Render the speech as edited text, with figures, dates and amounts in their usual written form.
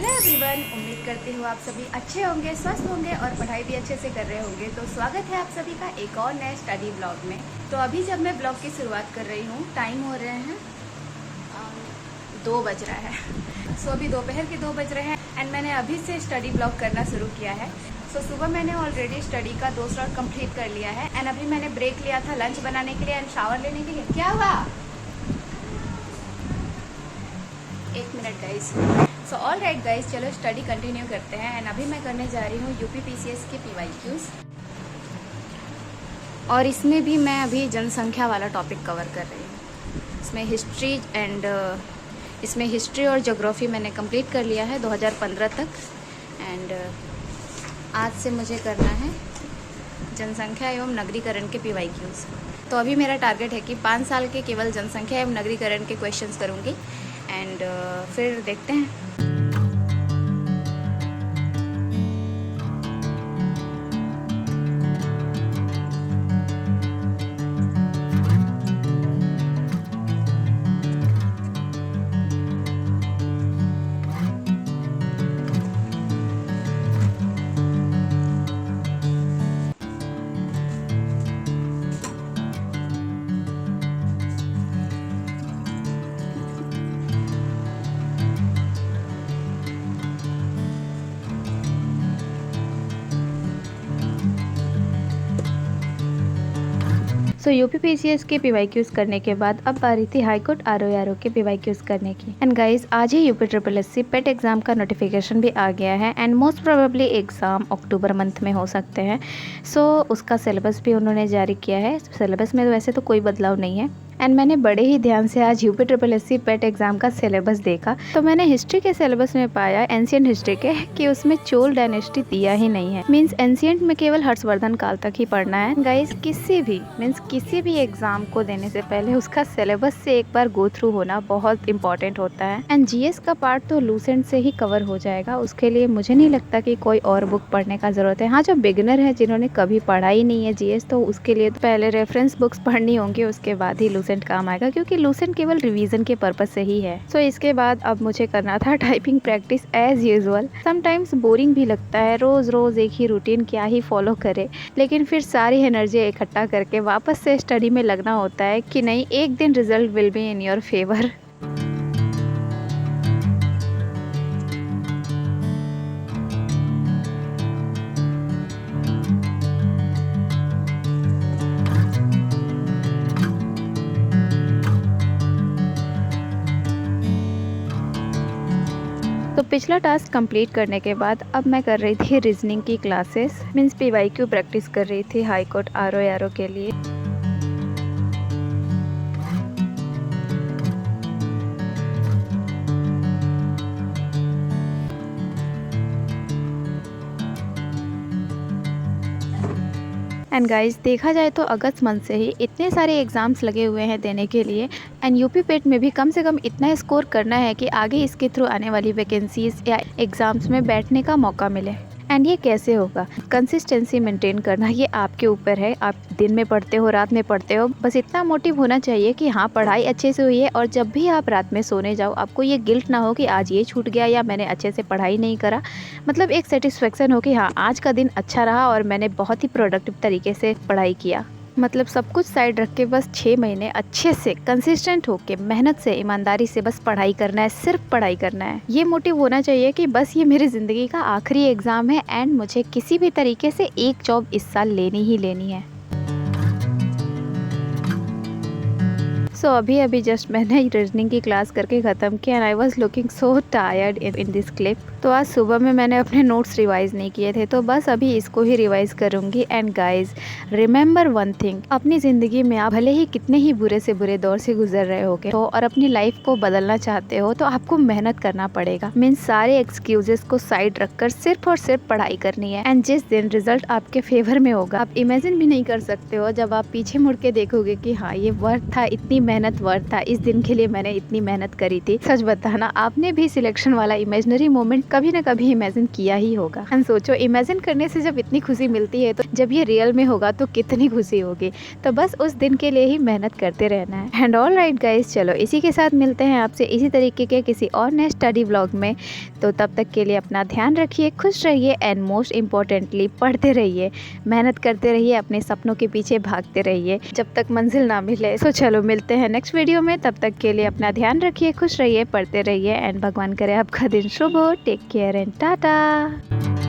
Hello everyone, उम्मीद करती हूँ आप सभी अच्छे होंगे, स्वस्थ होंगे और पढ़ाई भी अच्छे से कर रहे होंगे। तो स्वागत है आप सभी का एक और नए स्टडी ब्लॉग में। तो अभी जब मैं ब्लॉग की शुरुआत कर रही हूँ, टाइम हो रहे हैं 2 बज रहा है। सो अभी दोपहर के 2 बज रहे हैं एंड मैंने अभी से स्टडी ब्लॉग करना शुरू किया है। सो सुबह मैंने ऑलरेडी स्टडी का 2 स्लॉट कंप्लीट कर लिया है एंड अभी मैंने ब्रेक लिया था लंच बनाने के लिए एंड शावर लेने के लिए। क्या हुआ? 1 minute guys. So all right guys, चलो स्टडी कंटिन्यू करते हैं एंड अभी मैं करने जा रही हूँ यूपी पीसीएस के PYQs और इसमें भी मैं अभी जनसंख्या वाला टॉपिक कवर कर रही हूँ। इसमें हिस्ट्री और ज्योग्राफी मैंने कंप्लीट कर लिया है 2015 तक एंड आज से मुझे करना है जनसंख्या एवं नगरीकरण के PYQs। तो अभी मेरा टारगेट है कि 5 साल के केवल जनसंख्या एवं नगरीकरण के क्वेश्चंस करूँगी एंड फिर देखते हैं। सो यूपी पीसीएस के PYQs करने के बाद अब आ रही थी हाईकोर्ट RO के PYQs करने की। एंड गाइस, आज ही यूपी SSSC पेट एग्जाम का नोटिफिकेशन भी आ गया है and most probably exam October month में हो सकते हैं। सो उसका सिलेबस भी उन्होंने जारी किया है। सिलेबस में वैसे तो कोई बदलाव नहीं है एंड मैंने बड़े ही ध्यान से आज यूपी SSSC पेट एग्जाम का सिलेबस देखा तो मैंने हिस्ट्री के सिलेबस में पाया, एंशियंट हिस्ट्री के, कि उसमें चोल डायनेस्टी दिया ही नहीं है। मींस एंशियंट में केवल हर्षवर्धन काल तक ही पढ़ना है। गाइस, किसी भी एग्जाम को देने से पहले उसका सिलेबस से एक बार गो थ्रू होना बहुत इंपॉर्टेंट होता है एंड जीएस का पार्ट तो लूसेंट से ही कवर हो जाएगा। उसके लिए मुझे नहीं लगता कि कोई और बुक पढ़ने का जरूरत है। हाँ, जो बिगिनर है, जिन्होंने कभी पढ़ा ही नहीं है जीएस, तो उसके लिए तो पहले रेफरेंस बुक्स पढ़नी होंगी, उसके बाद ही लूसेंट काम आएगा, क्योंकि लूसेंट केवल रिवीजन के पर्पज से ही है। सो इसके बाद अब मुझे करना था typing practice as usual. Sometimes boring भी लगता है, रोज रोज एक ही रूटीन क्या ही फॉलो करे, लेकिन फिर सारी एनर्जी इकट्ठा करके वापस से स्टडी में लगना होता है कि नहीं, एक दिन result will be in your favour. तो पिछला टास्क कंप्लीट करने के बाद अब मैं कर रही थी रीजनिंग की क्लासेस, मीन्स PYQ प्रैक्टिस कर रही थी हाईकोर्ट RO के लिए। एंड गाइस, देखा जाए तो अगस्त मंथ से ही इतने सारे एग्ज़ाम्स लगे हुए हैं देने के लिए एंड यूपी पेट में भी कम से कम इतना स्कोर करना है कि आगे इसके थ्रू आने वाली वैकेंसीज या एग्ज़ाम्स में बैठने का मौका मिले। एंड ये कैसे होगा? कंसिस्टेंसी मेंटेन करना, ये आपके ऊपर है। आप दिन में पढ़ते हो, रात में पढ़ते हो, बस इतना मोटिव होना चाहिए कि हाँ, पढ़ाई अच्छे से हुई है और जब भी आप रात में सोने जाओ आपको ये गिल्ट ना हो कि आज ये छूट गया या मैंने अच्छे से पढ़ाई नहीं करा। मतलब एक सेटिस्फेक्शन हो कि हाँ, आज का दिन अच्छा रहा और मैंने बहुत ही प्रोडक्टिव तरीके से पढ़ाई किया। मतलब सब कुछ साइड रख के बस 6 महीने अच्छे से कंसिस्टेंट होके मेहनत से, ईमानदारी से बस पढ़ाई करना है, सिर्फ पढ़ाई करना है। ये मोटिव होना चाहिए कि बस ये मेरी ज़िंदगी का आखिरी एग्ज़ाम है एंड मुझे किसी भी तरीके से एक जॉब इस साल लेनी ही लेनी है। सो अभी जस्ट मैंने रीजनिंग की क्लास करके ख़त्म किया and I was looking so tired in this clip. तो आज सुबह में मैंने अपने नोट्स रिवाइज़ नहीं किए थे, तो बस अभी इसको ही रिवाइज़ करूँगी। And guys, remember one thing, अपनी ज़िंदगी में आप भले ही कितने ही बुरे से बुरे दौर से गुजर रहे होगे तो और अपनी लाइफ को बदलना चाहते हो तो आपको मेहनत करना पड़ेगा। मीन्स सारे एक्सक्यूजेस को साइड रखकर सिर्फ और सिर्फ पढ़ाई करनी है एंड जिस दिन रिजल्ट आपके फेवर में होगा, आप इमेजिन भी नहीं कर सकते हो जब आप पीछे मुड़ के देखोगे कि हाँ, ये वर्थ था, इतनी मेहनत वर्थ था, इस दिन के लिए मैंने इतनी मेहनत करी थी। सच बताना, आपने भी सिलेक्शन वाला इमेजिनरी मोमेंट कभी ना कभी इमेजिन किया ही होगा। हम सोचो, इमेजिन करने से जब इतनी खुशी मिलती है तो जब ये रियल में होगा तो कितनी खुशी होगी। तो बस उस दिन के लिए ही मेहनत करते रहना है। एंड ऑल राइट गाइस, चलो इसी के साथ मिलते हैं आपसे इसी तरीके के किसी और नए स्टडी व्लॉग में। तो तब तक के लिए अपना ध्यान रखिए, खुश रहिए एंड मोस्ट इम्पोर्टेंटली पढ़ते रहिए, मेहनत करते रहिए, अपने सपनों के पीछे भागते रहिए जब तक मंजिल ना मिले। तो चलो मिलते हैं नेक्स्ट वीडियो में। तब तक के लिए अपना ध्यान रखिए, खुश रहिए, पढ़ते रहिए एंड भगवान करे आपका दिन शुभ हो। Take care and Tata.